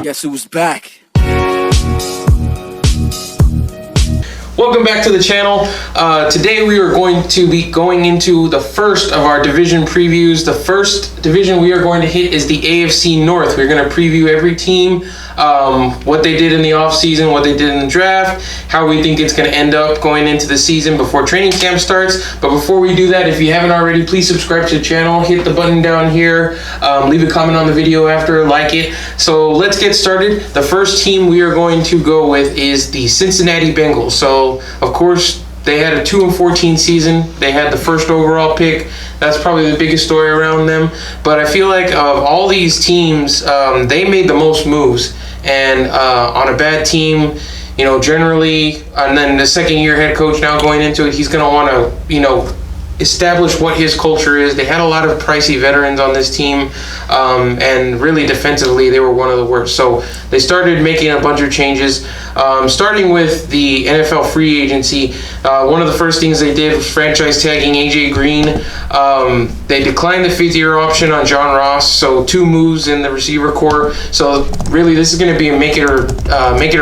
Guess who's back? Welcome back to the channel. Today we are going to be going into the first of our division previews. The first division we are going to hit is the AFC North. We're going to preview every team, what they did in the offseason, what they did in the draft, how we think it's going to end up going into the season before training camp starts. But before we do that, if you haven't already, please subscribe to the channel, hit the button down here, leave a comment on the video after, like it. So let's get started. The first team we are going to go with is the Cincinnati Bengals. So of course, they had a 2-14 season. They had the first overall pick. That's probably the biggest story around them. But I feel like of all these teams, they made the most moves. And on a bad team, you know, generally, and then the second year head coach now going into it, he's going to want to, you know, establish what his culture is. They had a lot of pricey veterans on this team, and really defensively they were one of the worst. So they started making a bunch of changes, starting with the NFL free agency. One of the first things they did was franchise tagging AJ Green. They declined the 5th-year option on John Ross, so 2 moves in the receiver core. So really this is going to be a make it or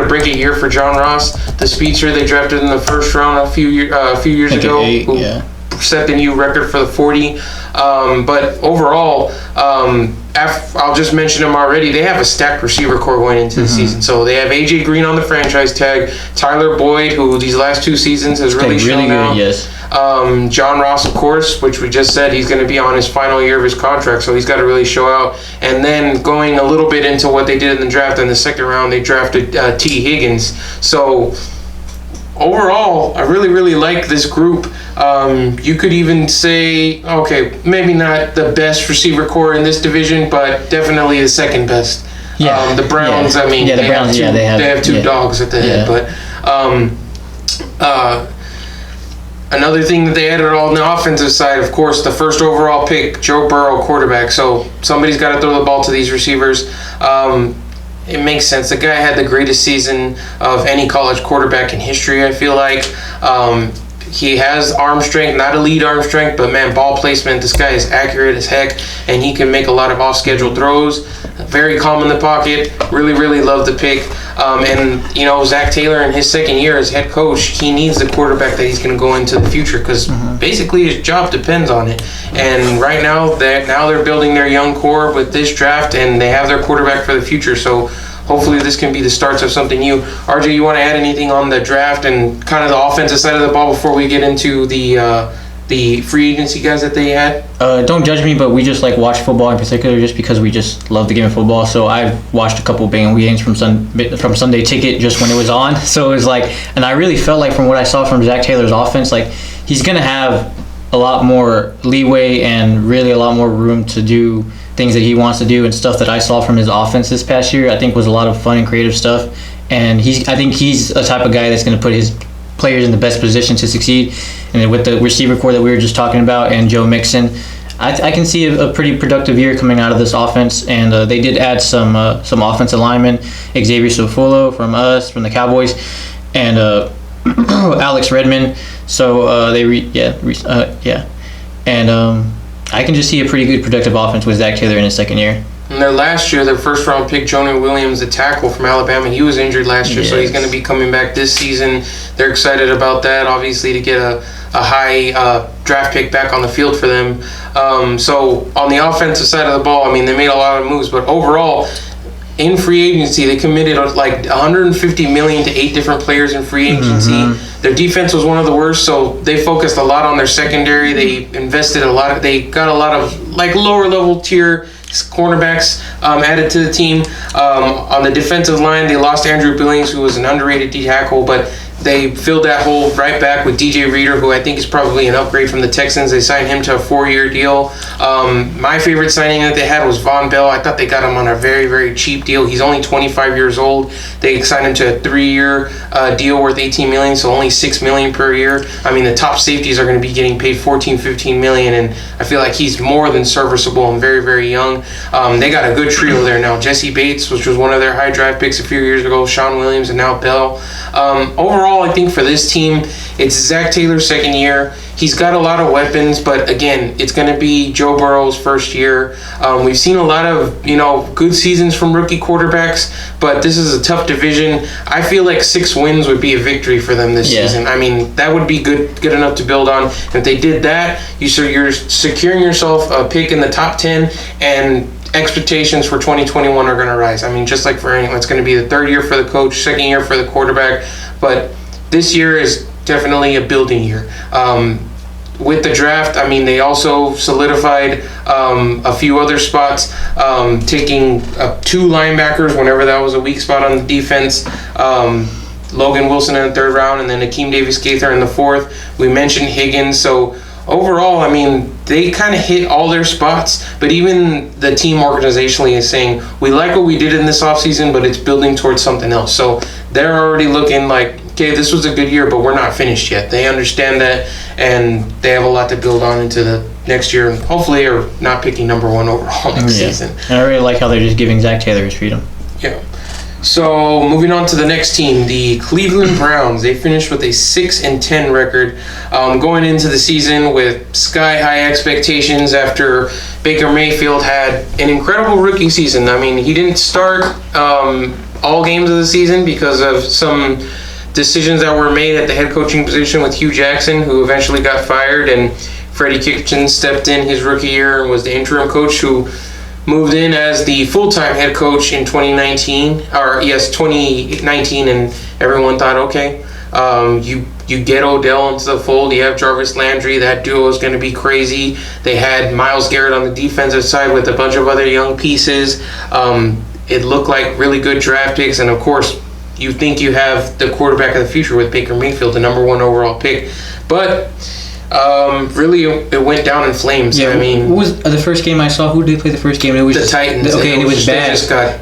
break it year for John Ross, the speedster they drafted in the first round a few years ago. Set the new record for the 40. But overall, I'll just mention them already. They have a stacked receiver core going into the season. So they have AJ Green on the franchise tag, Tyler Boyd, who these last 2 seasons has really shown out. Yes. John Ross, of course, which we just said he's going to be on his final year of his contract, so he's got to really show out. And then going a little bit into what they did in the draft, in the second round, they drafted T. Higgins. So overall, I really like this group. You could even say, okay, maybe not the best receiver core in this division, but definitely the second best. Yeah. The Browns, I mean, they have two dogs at the head. But another thing that they added on the offensive side, of course, the first overall pick, Joe Burrow, quarterback. So somebody's got to throw the ball to these receivers. It makes sense. The guy had the greatest season of any college quarterback in history, I feel like. He has arm strength, not elite arm strength, but man, ball placement, this guy is accurate as heck, and he can make a lot of off-schedule throws. Very calm in the pocket. Really love the pick. And, you know, Zach Taylor in his second year as head coach, he needs the quarterback that he's going to go into the future because basically his job depends on it. And right now, they're building their young core with this draft, and they have their quarterback for the future. So hopefully this can be the starts of something new. RJ, you want to add anything on the draft and kind of the offensive side of the ball before we get into the free agency guys that they had? Don't judge me, but we just like watch football in particular just because we just love the game of football. So I've watched a couple Bengals games from Sunday Ticket just when it was on. So it was like, and I really felt like from what I saw from Zach Taylor's offense, like he's going to have a lot more leeway and really a lot more room to do things that he wants to do, and stuff that I saw from his offense this past year I think was a lot of fun and creative stuff. And I think he's a type of guy that's going to put his players in the best position to succeed. And with the receiver core that we were just talking about and Joe Mixon, I can see a pretty productive year coming out of this offense. And they did add some offensive linemen, Xavier Sofulo from the Cowboys, and Alex Redmond. So I can just see a pretty good productive offense with Zach Taylor in his second year. And last year, their first round pick, Jonah Williams, the tackle from Alabama, he was injured last year, so he's going to be coming back this season. They're excited about that, obviously, to get a high draft pick back on the field for them. So on the offensive side of the ball, I mean, they made a lot of moves, but overall, in free agency, they committed like $150 million to 8 different players in free agency. Their defense was one of the worst, so they focused a lot on their secondary. They invested they got a lot of like lower level tier cornerbacks added to the team. On the defensive line, they lost Andrew Billings, who was an underrated D tackle, but they filled that hole right back with DJ Reader, who I think is probably an upgrade from the Texans. They signed him to a 4-year deal. My favorite signing that they had was Von Bell. I thought they got him on a very cheap deal. He's only 25 years old. They signed him to a 3-year deal worth $18 million, so only $6 million per year. I mean, the top safeties are going to be getting paid $14-15 million, and I feel like he's more than serviceable and very young. They got a good trio there now. Jesse Bates, which was one of their high draft picks a few years ago, Sean Williams, and now Bell. Overall, overall, I think for this team, it's Zach Taylor's second year. He's got a lot of weapons, but again, it's going to be Joe Burrow's first year. We've seen a lot of, good seasons from rookie quarterbacks, but this is a tough division. I feel like 6 wins would be a victory for them this season. I mean, that would be good enough to build on. If they did that, you're securing yourself a pick in the top 10, and expectations for 2021 are going to rise. I mean, just like for anyone, it's going to be the third year for the coach, second year for the quarterback, but this year is definitely a building year. With the draft, I mean, they also solidified a few other spots, taking 2 linebackers whenever that was a weak spot on the defense. Logan Wilson in the 3rd round, and then Akeem Davis-Gaither in the 4th. We mentioned Higgins. So overall, I mean, they kind of hit all their spots, but even the team organizationally is saying, we like what we did in this offseason, but it's building towards something else. So they're already looking like, okay, this was a good year, but we're not finished yet. They understand that, and they have a lot to build on into the next year, and hopefully are not picking number 1 overall next season. And I really like how they're just giving Zach Taylor his freedom. Yeah. So moving on to the next team, the Cleveland Browns. They finished with a 6-10 record, going into the season with sky-high expectations after Baker Mayfield had an incredible rookie season. I mean, he didn't start all games of the season because of some decisions that were made at the head coaching position with Hugh Jackson, who eventually got fired, and Freddie Kitchens stepped in his rookie year and was the interim coach who moved in as the full-time head coach in 2019, and everyone thought, okay, you get Odell into the fold, you have Jarvis Landry, that duo is going to be crazy. They had Myles Garrett on the defensive side with a bunch of other young pieces. It looked like really good draft picks, and of course, you think you have the quarterback of the future with Baker Mayfield, the number 1 overall pick. But really, it went down in flames. Yeah, I mean, what was the first game I saw? Who did play the first game? It was the Titans. Okay, and it was bad.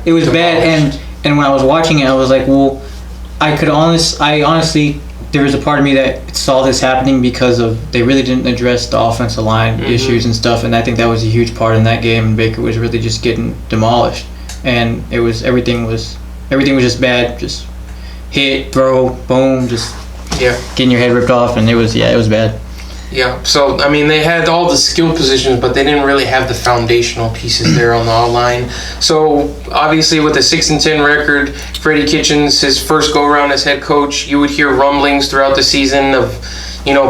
It was bad, and when I was watching it, I was like, well, I honestly, there was a part of me that saw this happening because they really didn't address the offensive line issues and stuff, and I think that was a huge part in that game. And Baker was really just getting demolished, and everything was just bad, just hit, throw, boom, just getting your head ripped off, and it was bad. Yeah, so, I mean, they had all the skill positions, but they didn't really have the foundational pieces there on the line. So, obviously, with a 6-10 record, Freddie Kitchens, his first go-around as head coach, you would hear rumblings throughout the season of,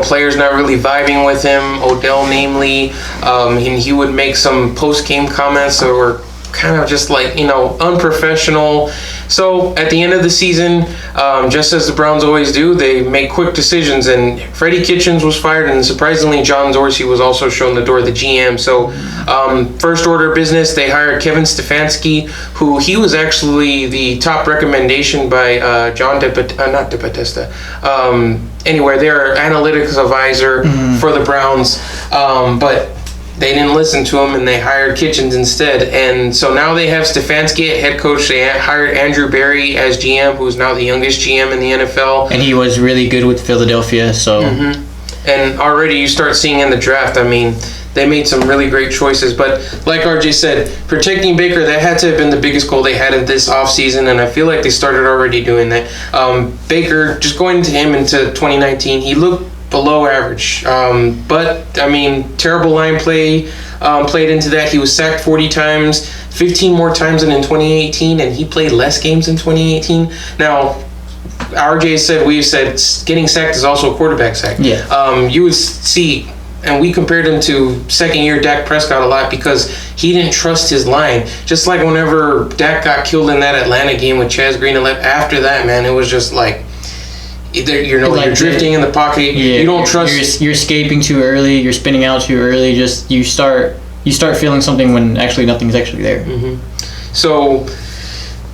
players not really vibing with him, Odell namely, and he would make some post-game comments that were kind of just like, unprofessional. So at the end of the season, just as the Browns always do, they make quick decisions, and Freddie Kitchens was fired, and surprisingly John Dorsey was also shown the door, the GM. So first order of business, they hired Kevin Stefanski, who he was actually the top recommendation by John not DePodesta. Anyway, they're analytics advisor for the Browns, but they didn't listen to him, and they hired Kitchens instead. And so now they have Stefanski at head coach. They hired Andrew Berry as GM, who's now the youngest GM in the NFL. And he was really good with Philadelphia, so... And already you start seeing in the draft, I mean, they made some really great choices. But like RJ said, protecting Baker, that had to have been the biggest goal they had in this offseason, and I feel like they started already doing that. Baker, just going to him into 2019, he looked below average, but I mean, terrible line play played into that. He was sacked 40 times, 15 more times than in 2018, and he played less games in 2018. Now, we've said getting sacked is also a quarterback sack. Yeah. You would see, and we compared him to second-year Dak Prescott a lot because he didn't trust his line. Just like whenever Dak got killed in that Atlanta game with Chaz Green, and after that, man, it was just like, you're drifting in the pocket. Yeah, you don't trust. You're escaping too early. You're spinning out too early. Just you start feeling something when actually nothing's actually there. So,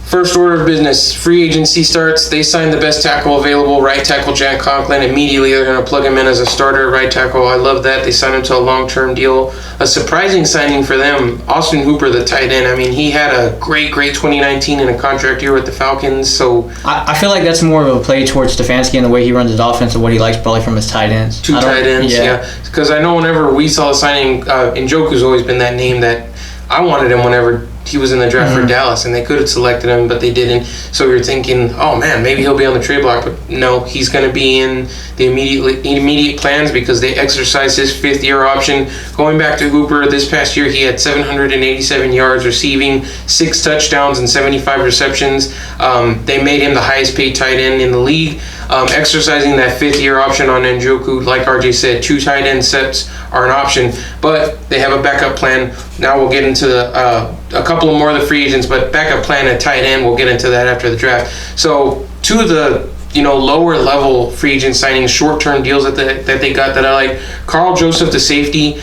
first order of business, free agency starts. They signed the best tackle available, right tackle Jack Conklin. Immediately, they're going to plug him in as a starter right tackle. I love that. They signed him to a long-term deal. A surprising signing for them, Austin Hooper, the tight end. I mean, he had a great 2019 in a contract year with the Falcons. So I feel like that's more of a play towards Stefanski and the way he runs his offense and what he likes probably from his tight ends. Two tight ends, yeah. Because I know whenever we saw the signing, Njoku's always been that name that I wanted him whenever he was in the draft for Dallas, and they could have selected him, but they didn't. So you're thinking, oh man, maybe he'll be on the trade block, but no, he's going to be in the immediate plans because they exercised his 5th-year option. Going back to Hooper, this past year he had 787 yards receiving, 6 touchdowns and 75 receptions. They made him the highest paid tight end in the league. Exercising that 5th-year option on Njoku, like RJ said, 2 tight end sets are an option, but they have a backup plan. Now we'll get into a couple of more of the free agents, but backup plan at tight end, we'll get into that after the draft. So 2 of the lower level free agent signings, short-term deals that they got that I like. Carl Joseph, the safety,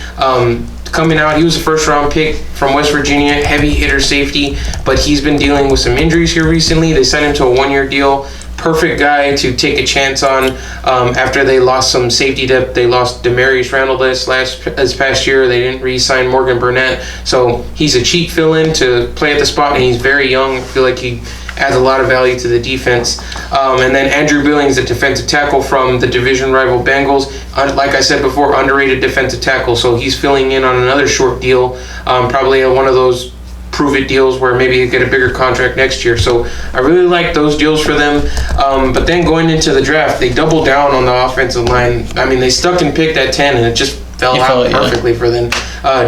coming out, he was a first-round pick from West Virginia, heavy hitter safety, but he's been dealing with some injuries here recently. They signed him to a 1-year deal. Perfect guy to take a chance on after they lost some safety depth. They lost Demarius Randall this past year. They didn't re-sign Morgan Burnett. So he's a cheap fill-in to play at the spot, and he's very young. I feel like he adds a lot of value to the defense. And then Andrew Billings, the defensive tackle from the division rival Bengals. Like I said before, underrated defensive tackle. So he's filling in on another short deal, probably one of those prove-it deals where maybe you get a bigger contract next year. So I really like those deals for them. But then going into the draft, they doubled down on the offensive line. I mean, they stuck and picked at 10, and it just fell out perfectly for them.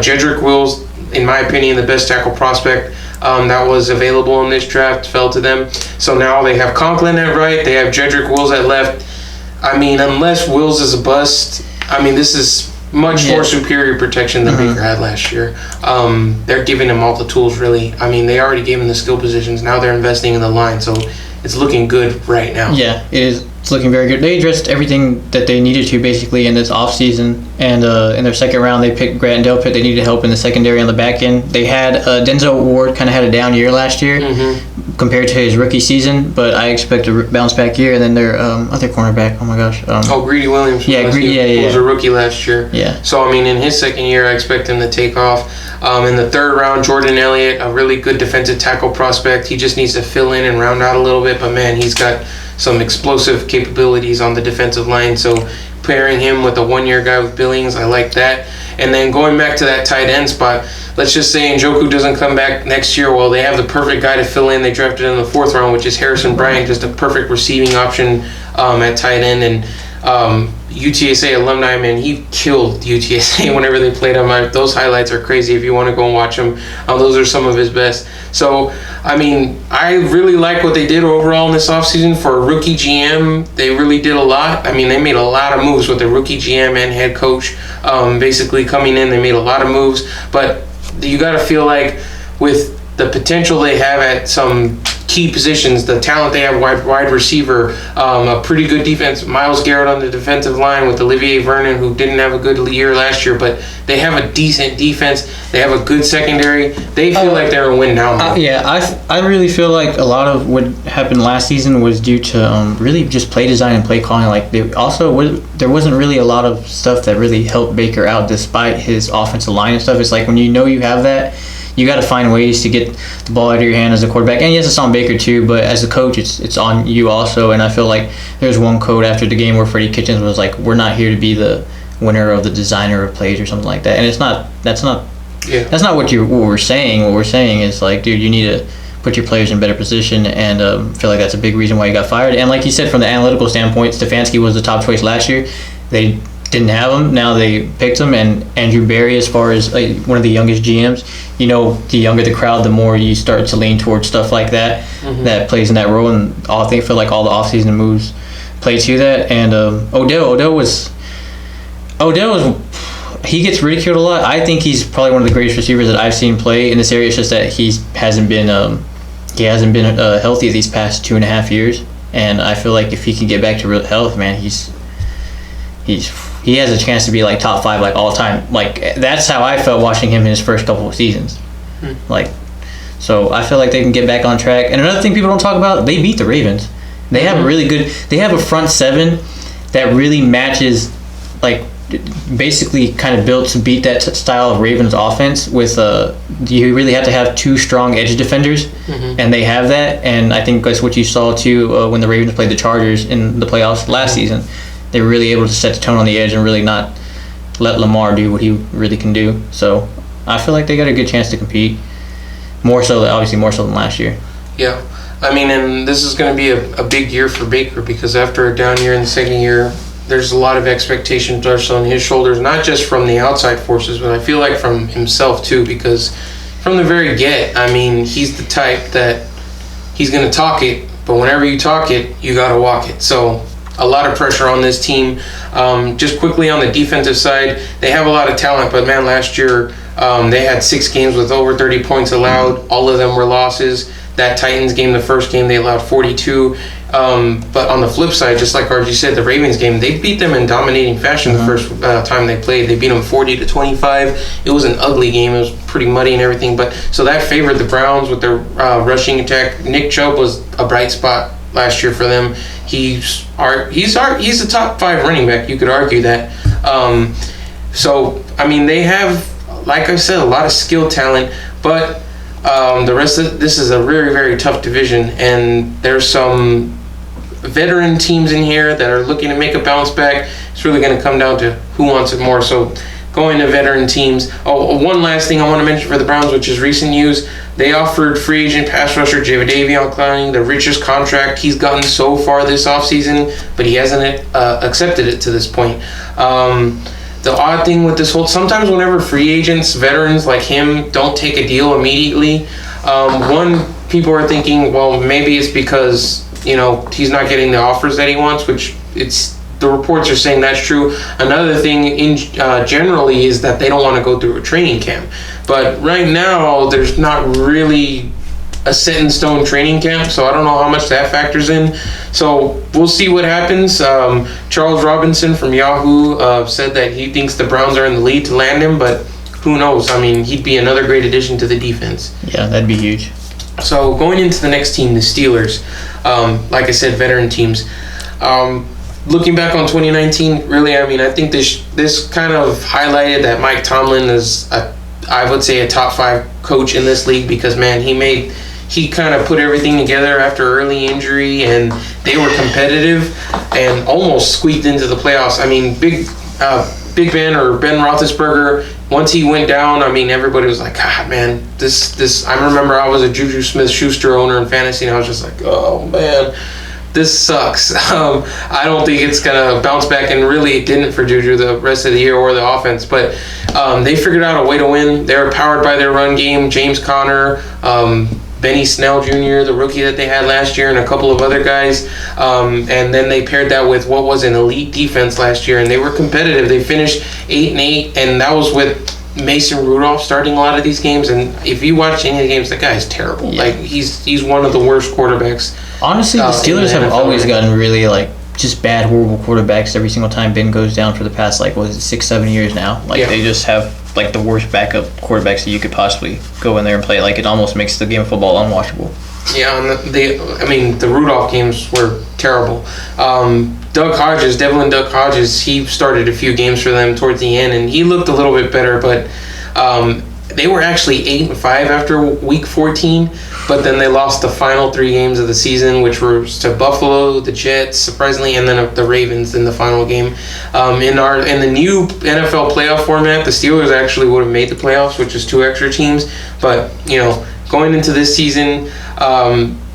Jedrick Wills, in my opinion, the best tackle prospect that was available in this draft, fell to them. So now they have Conklin at right. They have Jedrick Wills at left. I mean, unless Wills is a bust, I mean, this is much more superior protection than Baker had last year. They're giving him all the tools, really. I mean, they already gave him the skill positions. Now they're investing in the line, so it's looking good right now. Yeah, it is. It's looking very good. They addressed everything that they needed to basically in this offseason. And in their second round, they picked Grant Delpit. They needed help in the secondary on the back end. They had Denzel Ward kind of had a down year last year compared to his rookie season, but I expect a bounce back year. And then their other cornerback, oh my gosh. Greedy Williams. Yeah, Greedy was a rookie last year. Yeah. So, I mean, in his second year, I expect him to take off. In the third round, Jordan Elliott, a really good defensive tackle prospect. He just needs to fill in and round out a little bit, but man, he's got some explosive capabilities on the defensive line. So pairing him with a 1-year guy with Billings, I like that. And then going back to that tight end spot, let's just say Njoku doesn't come back next year. Well, they have the perfect guy to fill in. They drafted in the 4th round, which is Harrison Bryant, just a perfect receiving option at tight end. And UTSA alumni, man, he killed UTSA whenever they played him. Those highlights are crazy if you want to go and watch them. Those are some of his best. So, I mean, I really like what they did overall in this offseason for a rookie GM. They really did a lot. I mean, they made a lot of moves with the rookie GM and head coach basically coming in. They made a lot of moves. But you got to feel like with the potential they have at some key positions, the talent they have, wide receiver, a pretty good defense, Myles Garrett on the defensive line with Olivier Vernon, who didn't have a good year last year, but they have a decent defense. They have a good secondary. They feel like they're a win now. I really feel like a lot of what happened last season was due to really just play design and play calling. Like there wasn't really a lot of stuff that really helped Baker out despite his offensive line and stuff. It's like when you know you have that, you got to find ways to get the ball out of your hand as a quarterback. And yes, it's on Baker too, but as a coach, it's on you also. And I feel like there's one quote after the game where Freddie Kitchens was like, "We're not here to be the winner of the designer of plays or something like that." And it's not. That's not what we're saying. What we're saying is like, dude, you need to put your players in better position, and feel like that's a big reason why you got fired. And like you said, from the analytical standpoint, Stefanski was the top choice last year. They didn't have him. Now they picked him, and Andrew Berry, as far as one of the youngest GMs, the younger the crowd, the more you start to lean towards stuff like that that plays in that role. And I feel like all the offseason moves play to that. And Odell was he gets ridiculed a lot. I think he's probably one of the greatest receivers that I've seen play in this area. It's just that he hasn't been healthy these past 2.5 years. And I feel like if he can get back to real health, man, he has a chance to be like top 5 like all time. Like that's how I felt watching him in his first couple of seasons. Like, so I feel like they can get back on track. And another thing people don't talk about, they beat the Ravens. They have they have a front 7 that really matches, like basically kind of built to beat that style of Ravens offense. With you really have to have 2 strong edge defenders, and they have that. And I think that's what you saw too when the Ravens played the Chargers in the playoffs last season. They were really able to set the tone on the edge and really not let Lamar do what he really can do. So I feel like they got a good chance to compete. obviously more so than last year. Yeah. I mean, and this is going to be a big year for Baker because after a down year in the second year, there's a lot of expectation touched on his shoulders, not just from the outside forces, but I feel like from himself too, because from the very get, I mean, he's the type that he's going to talk it, but whenever you talk it, you got to walk it. So a lot of pressure on this team. Just quickly on the defensive side, they have a lot of talent, but man, last year they had 6 games with over 30 points allowed. All of them were losses. That Titans game, the first game, they allowed 42. But on the flip side, just like RG said, the Ravens game, they beat them in dominating fashion the first time they played. They beat them 40-25. It was an ugly game. It was pretty muddy and everything. But so that favored the Browns with their rushing attack. Nick Chubb was a bright spot last year for them. He's a top 5 running back. You could argue that. So I mean, they have, like I said, a lot of skilled talent, but the rest of this is a very, very tough division, and there's some veteran teams in here that are looking to make a bounce back. It's really going to come down to who wants it more. So going to veteran teams. Oh, one last thing I want to mention for the Browns, which is recent news. They offered free agent pass rusher Jadeveon Clowney the richest contract he's gotten so far this offseason, but he hasn't accepted it to this point. The odd thing with this whole, sometimes whenever free agents, veterans like him, don't take a deal immediately, people are thinking, well, maybe it's because, he's not getting the offers that he wants, which the reports are saying that's true. Another thing generally is that they don't want to go through a training camp. But right now, there's not really a set-in-stone training camp, so I don't know how much that factors in. So we'll see what happens. Charles Robinson from Yahoo said that he thinks the Browns are in the lead to land him, but who knows? I mean, he'd be another great addition to the defense. Yeah, that'd be huge. So going into the next team, the Steelers, like I said, veteran teams. Looking back on 2019, really, I mean, I think this kind of highlighted that Mike Tomlin is, I would say, a top 5 coach in this league because, man, he kind of put everything together after early injury, and they were competitive and almost squeaked into the playoffs. I mean, Big Ben or Ben Roethlisberger, once he went down, I mean, everybody was like, God, man, this. I remember I was a Juju Smith-Schuster owner in fantasy, and I was just like, oh, man, this sucks. I don't think it's going to bounce back, and really it didn't for Juju the rest of the year or the offense, but they figured out a way to win. They were powered by their run game, James Conner, Benny Snell Jr., the rookie that they had last year, and a couple of other guys. And then they paired that with what was an elite defense last year, and they were competitive. They finished 8-8, and that was with Mason Rudolph starting a lot of these games. And if you watch any of the games, that guy's terrible. Yeah. Like, he's one of the worst quarterbacks. Honestly, the Steelers have always gotten really, just bad, horrible quarterbacks every single time Ben goes down for the past, 6-7 years now. They just have, the worst backup quarterbacks that you could possibly go in there and play. It almost makes the game of football unwatchable. Yeah, and the Rudolph games were terrible. Devlin Duck Hodges, he started a few games for them towards the end, and he looked a little bit better, but they were actually 8-5 after week 14, but then they lost the final 3 games of the season, which were to Buffalo, the Jets, surprisingly, and then the Ravens in the final game. In the new NFL playoff format, the Steelers actually would have made the playoffs, which is 2 extra teams. But going into this season,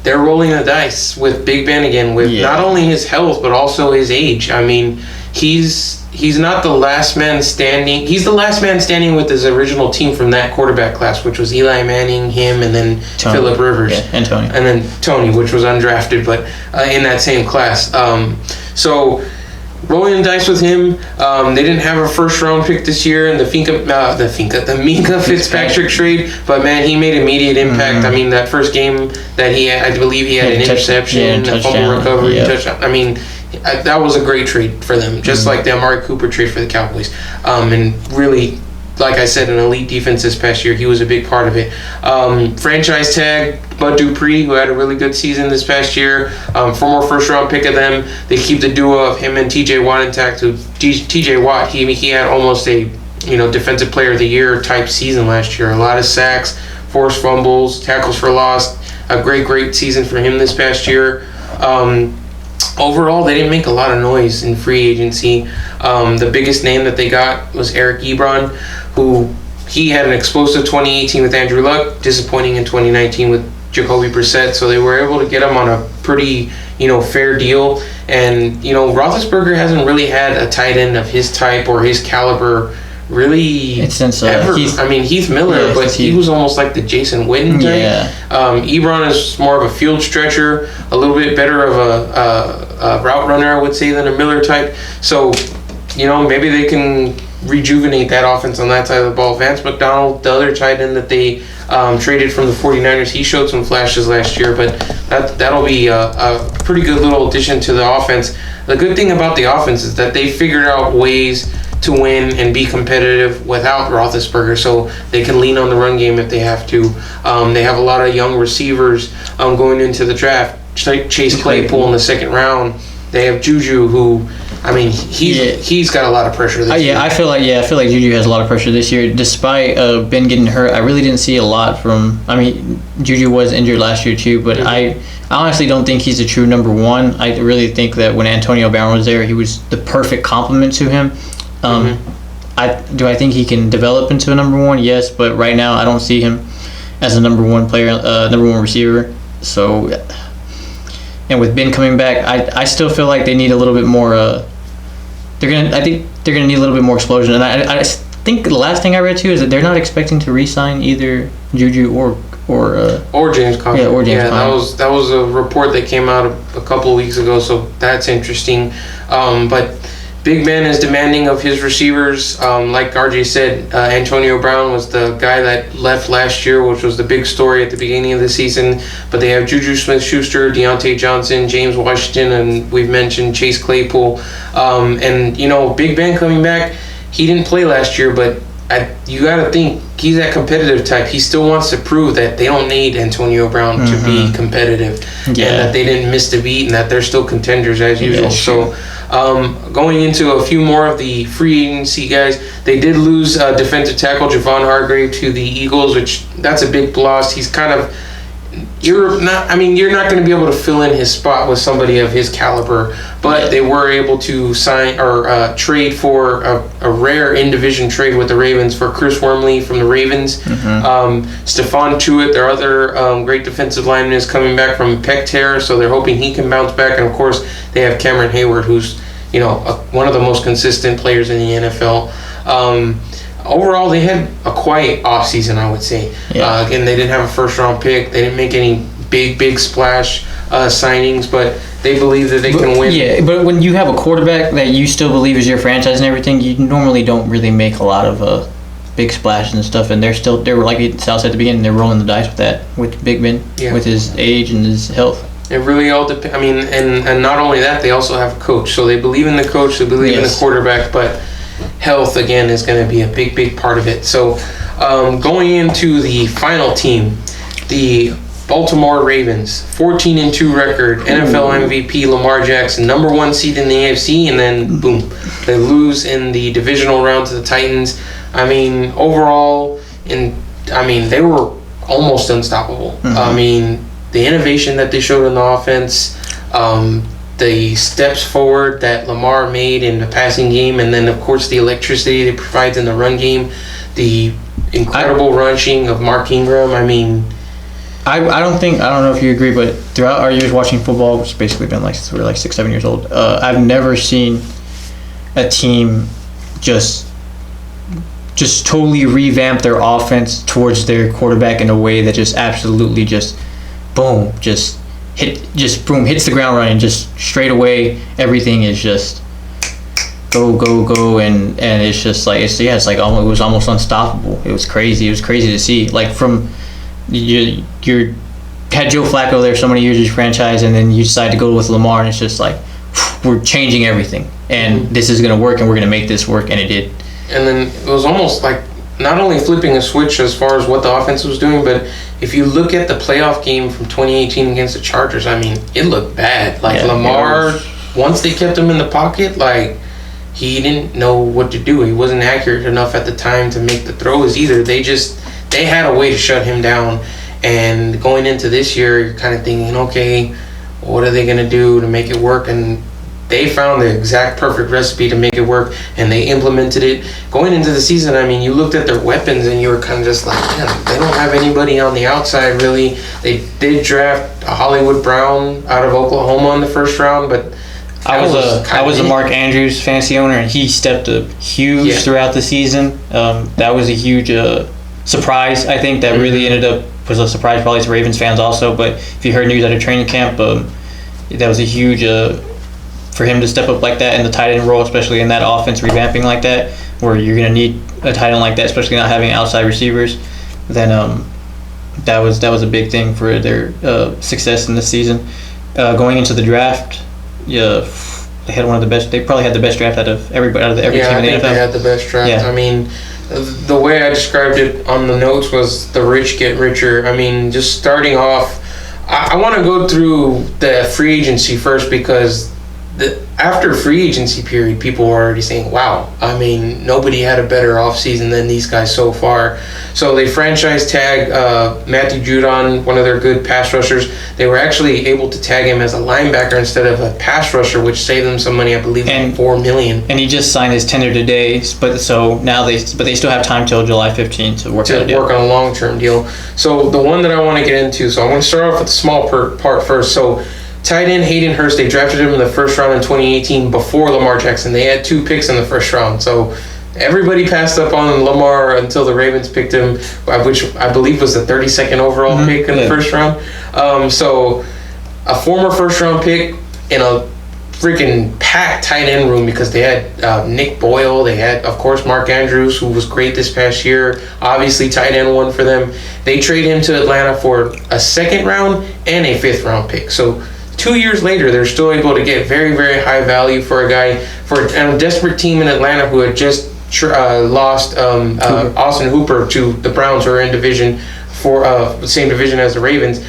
they're rolling the dice with Big Ben again, with not only his health but also his age. I mean, he's not the last man standing. He's the last man standing with his original team from that quarterback class, which was Eli Manning, him, and then Phillip Rivers. Yeah, and Tony. And then Tony, which was undrafted, but in that same class. So rolling the dice with him. They didn't have a first-round pick this year in the Minka Fitzpatrick trade, but, man, he made immediate impact. Mm-hmm. I mean, that first game that he had, I believe he had an interception, a fumble recovery, touchdown. I mean, that was a great trade for them, just like the Amari Cooper trade for the Cowboys. And really, like I said, an elite defense this past year. He was a big part of it. Franchise tag Bud Dupree, who had a really good season this past year. Former first-round pick of them. They keep the duo of him and T.J. Watt intact. T.J. Watt, he had almost a defensive player of the year type season last year. A lot of sacks, forced fumbles, tackles for loss. A great season for him this past year. Overall, they didn't make a lot of noise in free agency. The biggest name that they got was Eric Ebron, who he had an explosive 2018 with Andrew Luck, disappointing in 2019 with Jacoby Brissett. So they were able to get him on a pretty, fair deal. And, Roethlisberger hasn't really had a tight end of his type or his caliber really since ever. Heath Miller, but he was almost like the Jason Witten type. Yeah. Ebron is more of a field stretcher, a little bit better of a route runner, I would say, than a Miller type. So, maybe they can rejuvenate that offense on that side of the ball. Vance McDonald, the other tight end that they traded from the 49ers, he showed some flashes last year, but that'll be a pretty good little addition to the offense. The good thing about the offense is that they figured out ways to win and be competitive without Roethlisberger, so they can lean on the run game if they have to. They have a lot of young receivers going into the draft. Chase Claypool in the second round. They have Juju, who, he's got a lot of pressure this year. I feel like Juju has a lot of pressure this year. Despite Ben getting hurt, I really didn't see a lot from. Juju was injured last year too, but I honestly don't think he's a true number one. I really think that when Antonio Brown was there, he was the perfect complement to him. I think he can develop into a number one? Yes, but right now I don't see him as a number one player, number one receiver. So, and with Ben coming back, I still feel like they need a little bit more. I think they're gonna need a little bit more explosion. And I think the last thing I read too is that they're not expecting to re-sign either Juju or James Conner. Yeah, or James Conner. That was a report that came out a couple of weeks ago, so that's interesting. But Big Ben is demanding of his receivers. Like RJ said, Antonio Brown was the guy that left last year, which was the big story at the beginning of the season. But they have Juju Smith-Schuster, Deontay Johnson, James Washington, and we've mentioned Chase Claypool. And Big Ben coming back, he didn't play last year, but you got to think he's that competitive type. He still wants to prove that they don't need Antonio Brown to be competitive, and that they didn't miss the beat, and that they're still contenders as usual. So going into a few more of the free agency guys, they did lose defensive tackle Javon Hargrave to the Eagles, which that's a big loss. He's kind of you're not going to be able to fill in his spot with somebody of his caliber, but they were able to sign or trade for a rare in-division trade with the Ravens for Chris Wormley from the Ravens. Stephon Tuitt, their other great defensive lineman, is coming back from pec tear, so they're hoping he can bounce back. And of course, they have Cameron Hayward, who's one of the most consistent players in the NFL. Overall, they had a quiet offseason, I would say. Again, they didn't have a first-round pick. They didn't make any big splash signings, but they believe that they can win. Yeah, but when you have a quarterback that you still believe is your franchise and everything, you normally don't really make a lot of big splashes and stuff, and they're like Sal said at the beginning, they're rolling the dice with that, with Big Ben, with his age and his health. It really all depends. And not only that, they also have a coach. So they believe in the coach, they believe in the quarterback, but health, again, is going to be a big part of it. So going into the final team, the Baltimore Ravens, 14-2 record, NFL MVP Lamar Jackson, number one seed in the AFC, and then boom, they lose in the divisional round to the Titans. Overall, they were almost unstoppable. The innovation that they showed in the offense, the steps forward that Lamar made in the passing game, and then of course the electricity they provide in the run game, the incredible rushing of Mark Ingram. I don't know if you agree, but throughout our years watching football, which has basically been like we're like 6-7 years old, I've never seen a team just totally revamp their offense towards their quarterback in a way that just absolutely just boom, hits the ground running, just straight away. Everything is just go, and it's just like it was almost unstoppable. It was crazy. It was crazy to see. Like from you had Joe Flacco there so many years of your franchise, and then you decide to go with Lamar, and it's just like we're changing everything, and this is gonna work, and we're gonna make this work, and it did. And then it was almost like not only flipping a switch as far as what the offense was doing, but if you look at the playoff game from 2018 against the Chargers, it looked bad. Lamar, once they kept him in the pocket, he didn't know what to do. He wasn't accurate enough at the time to make the throws either. They had a way to shut him down. And going into this year, you're kind of thinking, okay, what are they going to do to make it work? And they found the exact perfect recipe to make it work, and they implemented it. Going into the season, I mean, you looked at their weapons and you were kind of just like, man, they don't have anybody on the outside really. They did draft Hollywood Brown out of Oklahoma in the first round, but I was a Mark Andrews fantasy owner, and he stepped up huge throughout the season. That was a huge surprise. I think that really ended up was a surprise probably to Ravens fans also. But if you heard news at a training camp, that was a huge for him to step up like that in the tight end role, especially in that offense revamping like that, where you're going to need a tight end like that, especially not having outside receivers. Then that was a big thing for their success in this season. Going into the draft, they had one of the best. They probably had the best draft out of every team in the NFL. Yeah, I think they had the best draft. Yeah. I mean, the way I described it on the notes was the rich get richer. I mean, just starting off, I want to go through the free agency first, because after free agency period, people were already saying, wow, I mean, nobody had a better offseason than these guys so far. So they franchise tag Matthew Judon, one of their good pass rushers. They were actually able to tag him as a linebacker instead of a pass rusher, which saved them some money, I believe, like $4 million. And he just signed his tender today, but they still have time till July 15th to work on a long-term deal. So the one that I want to get into, so I'm going to start off with the small part first. So tight end Hayden Hurst, they drafted him in the first round in 2018 before Lamar Jackson. They had 2 picks in the first round. So everybody passed up on Lamar until the Ravens picked him, which I believe was the 32nd overall pick in the first round. So a former first-round pick in a freaking packed tight end room, because they had Nick Boyle. They had, of course, Mark Andrews, who was great this past year. Obviously, tight end one for them. They trade him to Atlanta for a 2nd round and a 5th round pick. So 2 years later, they're still able to get very, very high value for a guy, for a desperate team in Atlanta who had just lost Austin Hooper to the Browns, who are in division for the same division as the Ravens.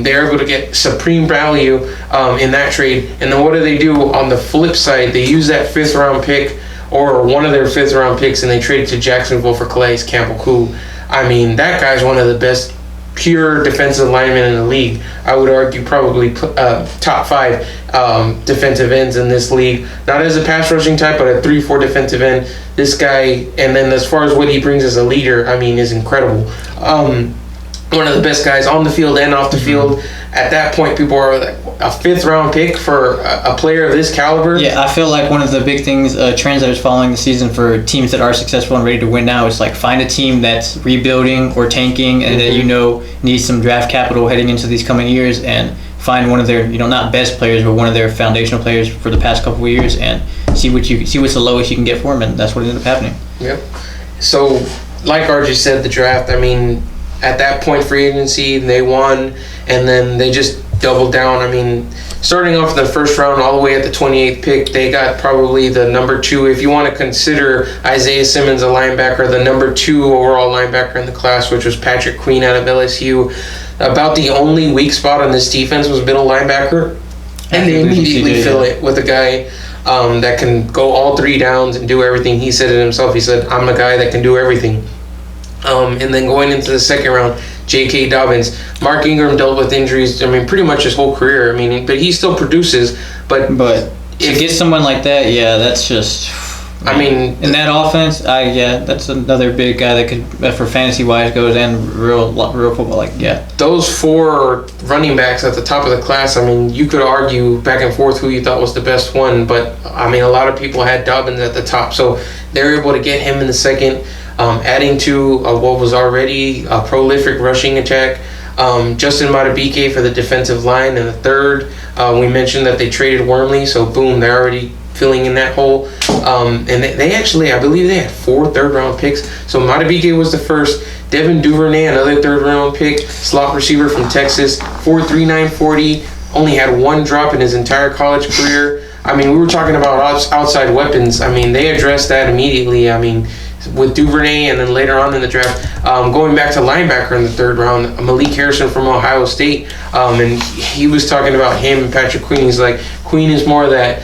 They're able to get supreme value in that trade. And then what do? On the flip side, they use that 5th round pick, or one of their 5th round picks, and they trade it to Jacksonville for Calais Campbell, who, I mean, that guy's one of the best pure defensive linemen in the league. I would argue probably top 5 defensive ends in this league. Not as a pass rushing type, but a 3-4 defensive end. This guy, and then as far as what he brings as a leader, I mean, is incredible. One of the best guys on the field and off the field. At that point, people are like, a 5th round pick for a player of this caliber. Yeah, I feel like one of the big things, trends that is following the season for teams that are successful and ready to win now is like find a team that's rebuilding or tanking, and that needs some draft capital heading into these coming years, and find one of their not best players, but one of their foundational players for the past couple of years, and see what's the lowest you can get for them, and that's what ended up happening. Yep. So, like RJ said, the draft, I mean, at that point, free agency, they won, and then they just doubled down. I mean, starting off in the first round all the way at the 28th pick, they got probably the number 2, if you want to consider Isaiah Simmons a linebacker, the number 2 overall linebacker in the class, which was Patrick Queen out of LSU. About the only weak spot on this defense was middle linebacker, and they immediately fill it with a guy that can go all 3 downs and do everything. He said it himself. He said, I'm a guy that can do everything. And then going into the 2nd round, J.K. Dobbins. Mark Ingram dealt with injuries, I mean, pretty much his whole career. I mean, but he still produces. But to get someone like that, that's just... I mean... In that offense, that's another big guy that could, for fantasy-wise, goes and real football, Those 4 running backs at the top of the class, I mean, you could argue back and forth who you thought was the best one, but, I mean, a lot of people had Dobbins at the top, so they were able to get him in the 2nd. Adding to what was already a prolific rushing attack. Justin Madubuike for the defensive line in the 3rd. We mentioned that they traded Wormley, so boom, they're already filling in that hole. And they actually, I believe they had 4 third-round picks. So Madubuike was the first. Devin Duvernay, another 3rd-round pick, slot receiver from Texas, 4.39 40. Only had 1 drop in his entire college career. I mean, we were talking about outside weapons. I mean, they addressed that immediately. I mean, with Duvernay, and then later on in the draft, going back to linebacker in the 3rd round, Malik Harrison from Ohio State, and he was talking about him and Patrick Queen. He's like, Queen is more of that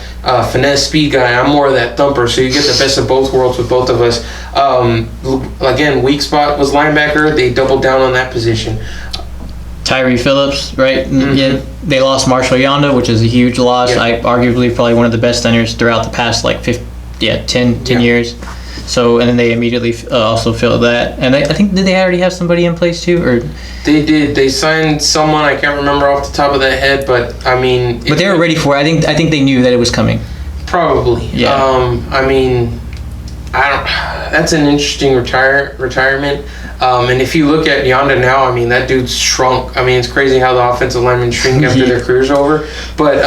finesse speed guy, I'm more of that thumper, so you get the best of both worlds with both of us. Again, weak spot was linebacker. They doubled down on that position. Tyree Phillips, right? Mm-hmm. Yeah, they lost Marshall Yonda, which is a huge loss. Arguably probably one of the best centers throughout the past 10 years. So, and then they immediately also filled that. And I think, did they already have somebody in place too? Or They did. They signed someone, I can't remember off the top of their head, but I mean... But they were ready for it. I think they knew that it was coming. Probably. Yeah. I mean, that's an interesting retirement. And if you look at Yonda now, I mean, that dude's shrunk. I mean, it's crazy how the offensive linemen shrink after their career's over. But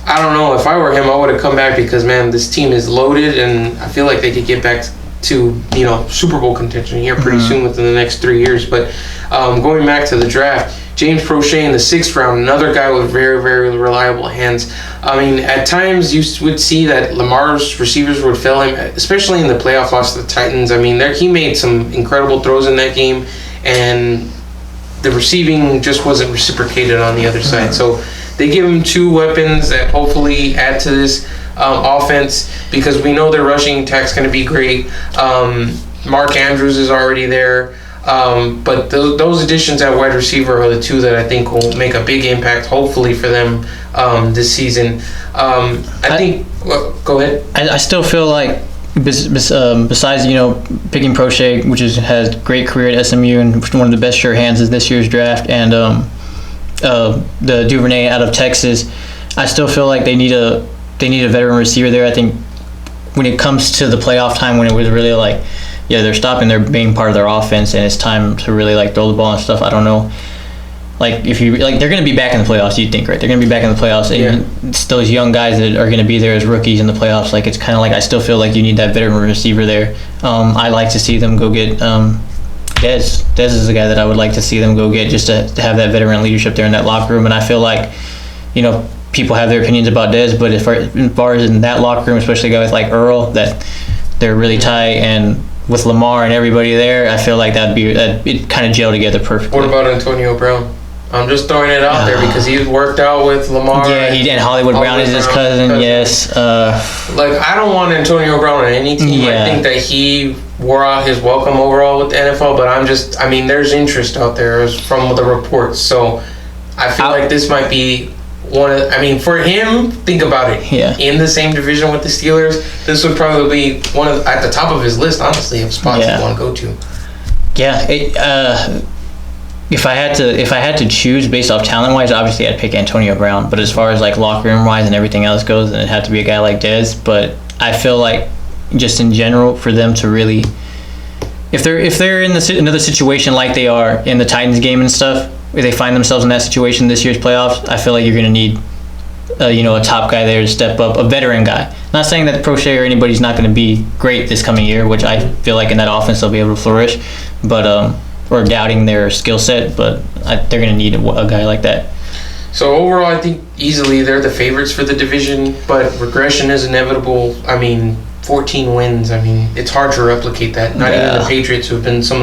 I don't know. If I were him, I would have come back because, man, this team is loaded, and I feel like they could get back to, Super Bowl contention here pretty soon within the next 3 years. But going back to the draft, James Prochet in the 6th round, another guy with very, very reliable hands. I mean, at times you would see that Lamar's receivers would fail him, especially in the playoff loss to the Titans. I mean, he made some incredible throws in that game, and the receiving just wasn't reciprocated on the other side. So they give him 2 weapons that hopefully add to this offense, because we know their rushing attack's going to be great. Mark Andrews is already there. But those additions at wide receiver are the 2 that I think will make a big impact, hopefully, for them this season. Go ahead. I still feel like, besides, picking Prochet, which has great career at SMU and one of the best sure hands is this year's draft, and the Duvernay out of Texas, I still feel like they need a veteran receiver there. I think when it comes to the playoff time, when it was really like, they're stopping their being part of their offense, and it's time to really throw the ball and stuff. I don't know. If you they're going to be back in the playoffs, you'd think, right? They're going to be back in the playoffs, and it's those young guys that are going to be there as rookies in the playoffs. It's kind of I still feel like you need that veteran receiver there. I like to see them go get Dez. Dez is the guy that I would like to see them go get, just to have that veteran leadership there in that locker room. And I feel like, people have their opinions about Dez, but as far as in that locker room, especially a guy with Earl, that they're really tight, and with Lamar and everybody there, I feel like it kind of gel together perfectly. What about Antonio Brown? I'm just throwing it out there because he's worked out with Lamar. Yeah, and Hollywood Brown is his cousin. Yes. I don't want Antonio Brown on any team. Yeah. I think that he wore out his welcome overall with the NFL, but there's interest out there from the reports. So I feel like this might be for him, think about it. Yeah. In the same division with the Steelers, this would probably be at the top of his list, honestly, of spots you want to go to. Yeah. If I had to choose based off talent wise, obviously I'd pick Antonio Brown. But as far as locker room wise and everything else goes, then it'd have to be a guy like Dez. But I feel like just in general, for them to really, if they're in another situation like they are in the Titans game and stuff, if they find themselves in that situation this year's playoffs, I feel like you're going to need a top guy there to step up, a veteran guy. Not saying that Prochet or anybody's not going to be great this coming year, which I feel like in that offense they'll be able to flourish, but or doubting their skill set, but they're going to need a guy like that. So overall, I think easily they're the favorites for the division, but regression is inevitable. 14 wins. It's hard to replicate that. Not even the Patriots, who have been one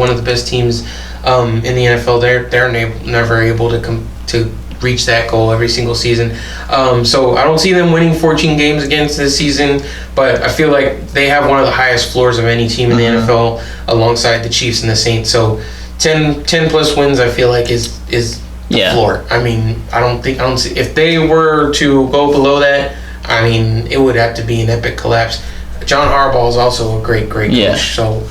of the best teams in the NFL. They're never able to reach that goal every single season. So I don't see them winning 14 games against this season, but I feel like they have one of the highest floors of any team in the NFL, alongside the Chiefs and the Saints. So 10 plus wins, I feel like is the floor. I don't see, if they were to go below that, it would have to be an epic collapse. John Harbaugh is also a great coach. Yeah. So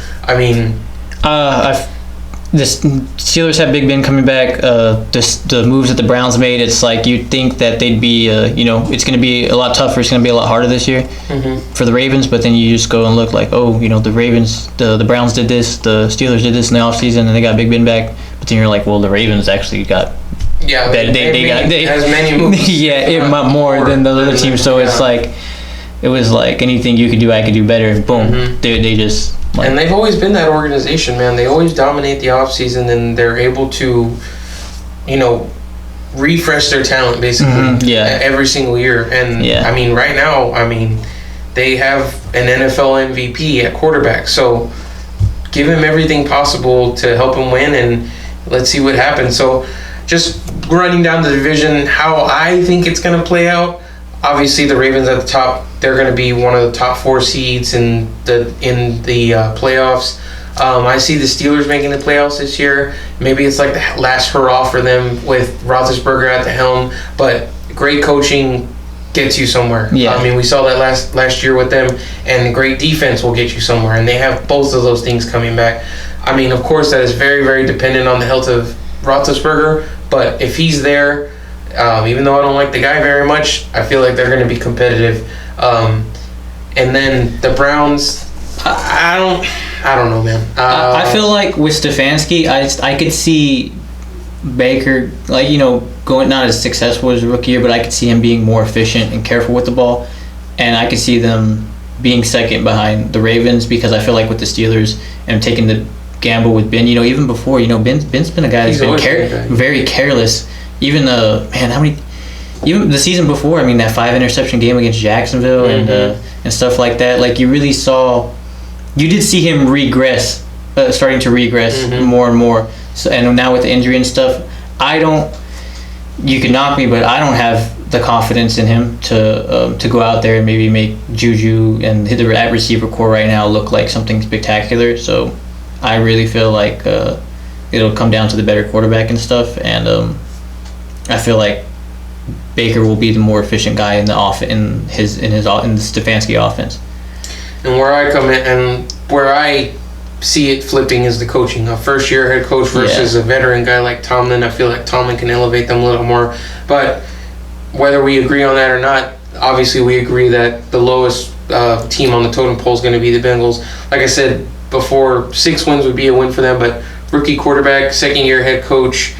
the Steelers have Big Ben coming back. The moves that the Browns made, it's you'd think that they'd be, it's going to be a lot tougher. It's going to be a lot harder this year for the Ravens. But then you just go and look the Ravens, the Browns did this, the Steelers did this in the offseason, and they got Big Ben back. But then you're the Ravens actually got. Yeah, they has many moves. More than the other teams. So it's it was anything you could do, I could do better. Boom, they just. And they've always been that organization, man. They always dominate the offseason, and they're able to, refresh their talent basically every single year. And right now, they have an NFL MVP at quarterback. So give him everything possible to help him win, and let's see what happens. So just running down the division, how I think it's going to play out. Obviously, the Ravens at the top, they're going to be one of the top 4 seeds in the playoffs. I see the Steelers making the playoffs this year. Maybe it's like the last hurrah for them with Roethlisberger at the helm, but great coaching gets you somewhere. Yeah. I mean, we saw that last year with them, and great defense will get you somewhere, and they have both of those things coming back. I mean, of course, that is very, very dependent on the health of Roethlisberger, but if he's there, even though I don't like the guy very much, I feel like they're going to be competitive. And then the Browns, I don't know, man. I feel like with Stefanski, I could see Baker, like, going not as successful as a rookie year, but I could see him being more efficient and careful with the ball, and I could see them being second behind the Ravens, because I feel like with the Steelers and taking the gamble with Ben, even before, Ben's been a guy that's been very careless. Even even the season before, I mean, that 5 interception game against Jacksonville, and stuff like that. Like, you did see him regress, starting to regress more and more. So, and now with the injury and stuff, you can knock me, but I don't have the confidence in him to go out there and maybe make Juju and hit the receiver core right now look like something spectacular. So I really feel like it'll come down to the better quarterback and stuff, and I feel like Baker will be the more efficient guy in the in the Stefanski offense. And where I come in and where I see it flipping is the coaching. A first-year head coach versus a veteran guy like Tomlin. I feel like Tomlin can elevate them a little more. But whether we agree on that or not, obviously we agree that the lowest team on the totem pole is going to be the Bengals. Like I said before, 6 wins would be a win for them, but rookie quarterback, second-year head coach.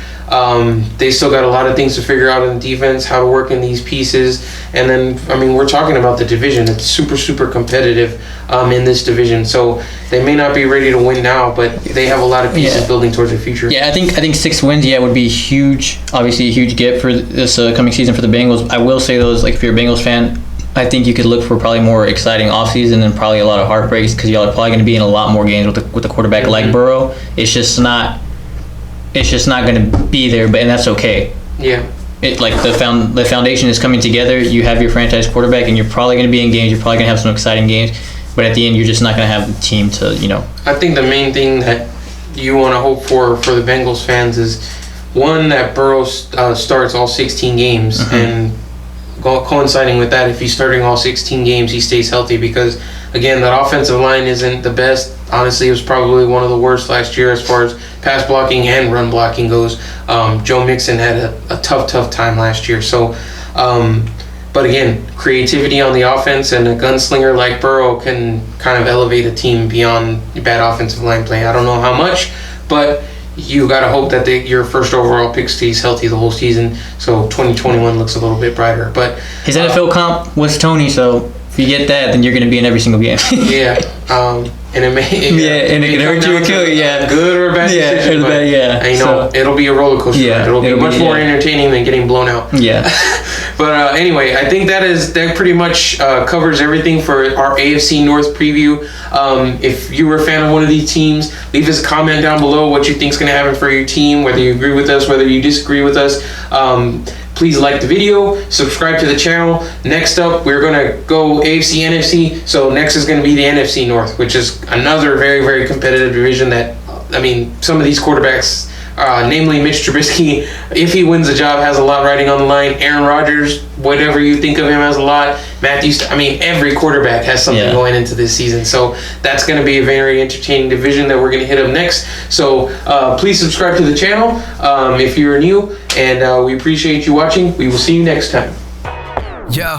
They still got a lot of things to figure out in the defense, how to work in these pieces. And then, I mean, we're talking about the division. It's super, super competitive in this division. So they may not be ready to win now, but they have a lot of pieces building towards the future. Yeah, I think 6 wins, would be huge. Obviously, a huge get for this coming season for the Bengals. I will say, though, like, if you're a Bengals fan, I think you could look for probably more exciting offseason and probably a lot of heartbreaks, because y'all are probably going to be in a lot more games with the quarterback like Burrow. It's just not going to be there, and that's okay. Yeah. The foundation is coming together. You have your franchise quarterback, and you're probably going to be in games. You're probably going to have some exciting games, but at the end, you're just not going to have the team to, I think the main thing that you want to hope for the Bengals fans is, one, that Burrow starts all 16 games, and coinciding with that, if he's starting all 16 games, he stays healthy, because, again, that offensive line isn't the best. Honestly, it was probably one of the worst last year as far as pass blocking and run blocking goes. Joe Mixon had a tough time last year. So, but again, creativity on the offense and a gunslinger like Burrow can kind of elevate a team beyond bad offensive line play. I don't know how much, but you got to hope that your first overall pick stays healthy the whole season, so 2021 looks a little bit brighter. But his NFL comp was Tony, so if you get that, then you're going to be in every single game. And it can hurt you or kill you. Good or bad decision. And, it'll be a roller coaster. It'll be much more entertaining than getting blown out. But anyway, I think that pretty much covers everything for our AFC North preview. If you were a fan of one of these teams, leave us a comment down below what you think is going to happen for your team, whether you agree with us, whether you disagree with us. Please like the video, subscribe to the channel. Next up, we're going to go AFC, NFC. So next is going to be the NFC North, which is another very, very competitive division that, I mean, some of these quarterbacks, namely Mitch Trubisky, if he wins the job, has a lot riding on the line. Aaron Rodgers, whatever you think of him, has a lot. Every quarterback has something going into this season. So that's going to be a very entertaining division that we're going to hit up next. So please subscribe to the channel if you're new, and we appreciate you watching. We will see you next time. Yo,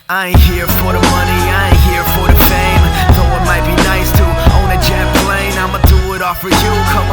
I ain't here for the money, I ain't here for the fame. Though it might be nice to own a jet plane, I'ma do it all for you. Come